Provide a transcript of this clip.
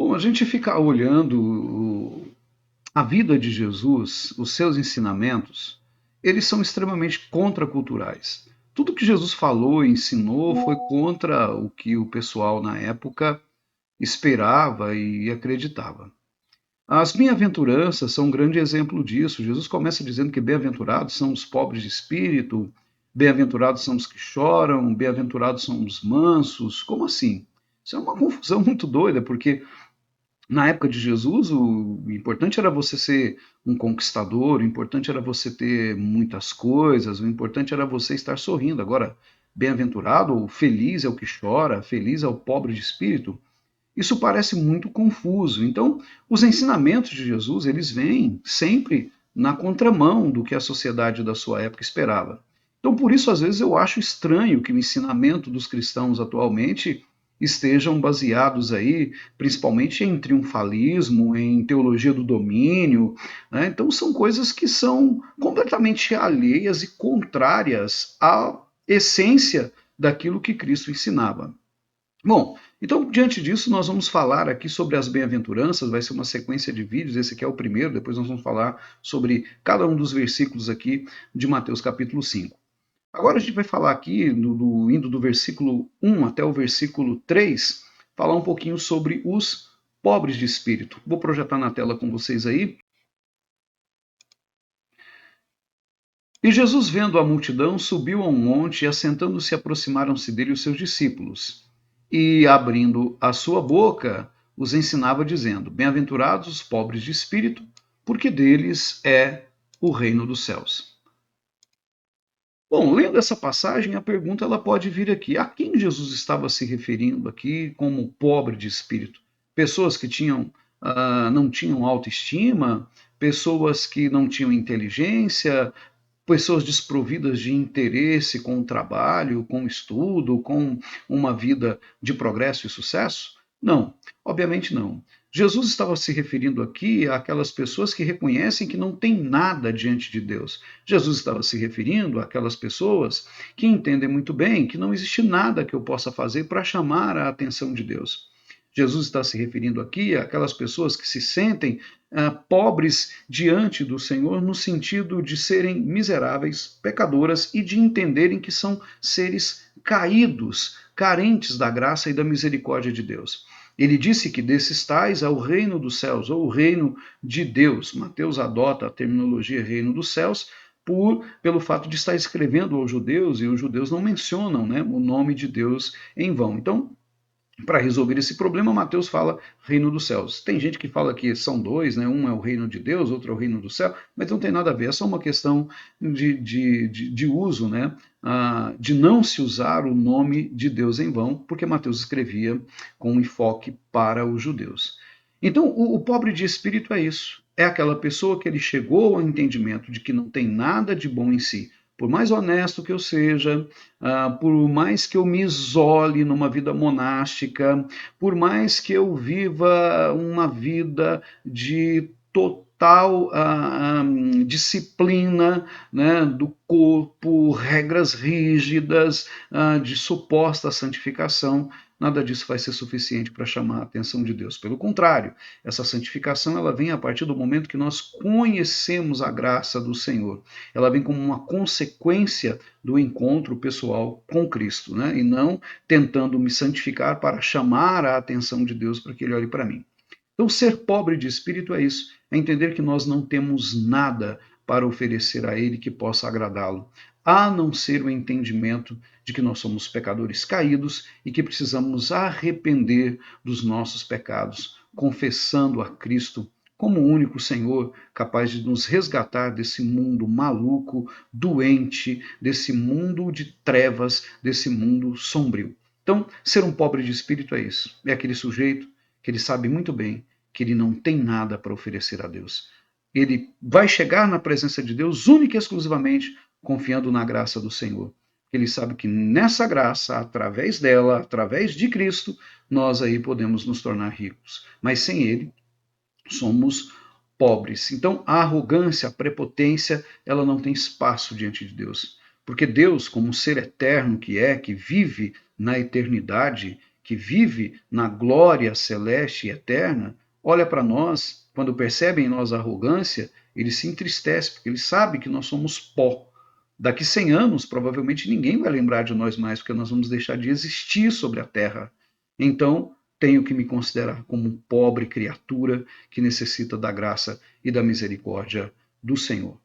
Bom, a gente fica olhando a vida de Jesus, os seus ensinamentos, eles são extremamente contraculturais. Tudo que Jesus falou e ensinou foi contra o que o pessoal na época esperava e acreditava. As bem-aventuranças são um grande exemplo disso. Jesus começa dizendo que bem-aventurados são os pobres de espírito, bem-aventurados são os que choram, bem-aventurados são os mansos. Como assim? Isso é uma confusão muito doida, porque na época de Jesus, o importante era você ser um conquistador, o importante era você ter muitas coisas, o importante era você estar sorrindo. Agora, bem-aventurado ou feliz é o que chora, feliz é o pobre de espírito. Isso parece muito confuso. Então, os ensinamentos de Jesus, eles vêm sempre na contramão do que a sociedade da sua época esperava. Então, por isso, às vezes, eu acho estranho que o ensinamento dos cristãos atualmente estejam baseados aí, principalmente em triunfalismo, em teologia do domínio, né? Então, são coisas que são completamente alheias e contrárias à essência daquilo que Cristo ensinava. Bom, então, diante disso, nós vamos falar aqui sobre as bem-aventuranças, vai ser uma sequência de vídeos, esse aqui é o primeiro, depois nós vamos falar sobre cada um dos versículos aqui de Mateus capítulo 5. Agora a gente vai falar aqui, indo do versículo 1 até o versículo 3, falar um pouquinho sobre os pobres de espírito. Vou projetar na tela com vocês aí. E Jesus, vendo a multidão, subiu a um monte e, assentando-se, aproximaram-se dele os seus discípulos. E, abrindo a sua boca, os ensinava, dizendo: Bem-aventurados os pobres de espírito, porque deles é o reino dos céus. Bom, lendo essa passagem, a pergunta ela pode vir aqui: a quem Jesus estava se referindo aqui como pobre de espírito? Pessoas que não tinham autoestima, pessoas que não tinham inteligência, pessoas desprovidas de interesse com o trabalho, com o estudo, com uma vida de progresso e sucesso? Não, obviamente não. Jesus estava se referindo aqui àquelas pessoas que reconhecem que não tem nada diante de Deus. Jesus estava se referindo àquelas pessoas que entendem muito bem que não existe nada que eu possa fazer para chamar a atenção de Deus. Jesus está se referindo aqui àquelas pessoas que se sentem pobres diante do Senhor, no sentido de serem miseráveis, pecadoras e de entenderem que são seres caídos, carentes da graça e da misericórdia de Deus. Ele disse que desses tais é o reino dos céus, ou o reino de Deus. Mateus adota a terminologia reino dos céus pelo fato de estar escrevendo aos judeus, e os judeus não mencionam, né, o nome de Deus em vão. Então, para resolver esse problema, Mateus fala reino dos céus. Tem gente que fala que são dois, né? Um é o reino de Deus, outro é o reino do céu, mas não tem nada a ver, é só uma questão de uso, né? De não se usar o nome de Deus em vão, porque Mateus escrevia com um enfoque para os judeus. Então, o pobre de espírito é isso. É aquela pessoa que ele chegou ao entendimento de que não tem nada de bom em si, por mais honesto que eu seja, por mais que eu me isole numa vida monástica, por mais que eu viva uma vida de total disciplina, né, do corpo, regras rígidas, de suposta santificação, nada disso vai ser suficiente para chamar a atenção de Deus. Pelo contrário, essa santificação ela vem a partir do momento que nós conhecemos a graça do Senhor. Ela vem como uma consequência do encontro pessoal com Cristo, né? E não tentando me santificar para chamar a atenção de Deus para que Ele olhe para mim. Então, ser pobre de espírito é isso, é entender que nós não temos nada para oferecer a Ele que possa agradá-lo, a não ser o entendimento de que nós somos pecadores caídos e que precisamos arrepender dos nossos pecados, confessando a Cristo como o único Senhor capaz de nos resgatar desse mundo maluco, doente, desse mundo de trevas, desse mundo sombrio. Então, ser um pobre de espírito é isso. É aquele sujeito que ele sabe muito bem que ele não tem nada para oferecer a Deus. Ele vai chegar na presença de Deus única e exclusivamente confiando na graça do Senhor. Ele sabe que nessa graça, através dela, através de Cristo, nós aí podemos nos tornar ricos. Mas sem Ele, somos pobres. Então, a arrogância, a prepotência, ela não tem espaço diante de Deus. Porque Deus, como um ser eterno que vive na eternidade, que vive na glória celeste e eterna, olha para nós, quando percebe em nós arrogância, ele se entristece, porque ele sabe que nós somos pó. Daqui 100 anos, provavelmente ninguém vai lembrar de nós mais, porque nós vamos deixar de existir sobre a terra. Então, tenho que me considerar como um pobre criatura que necessita da graça e da misericórdia do Senhor.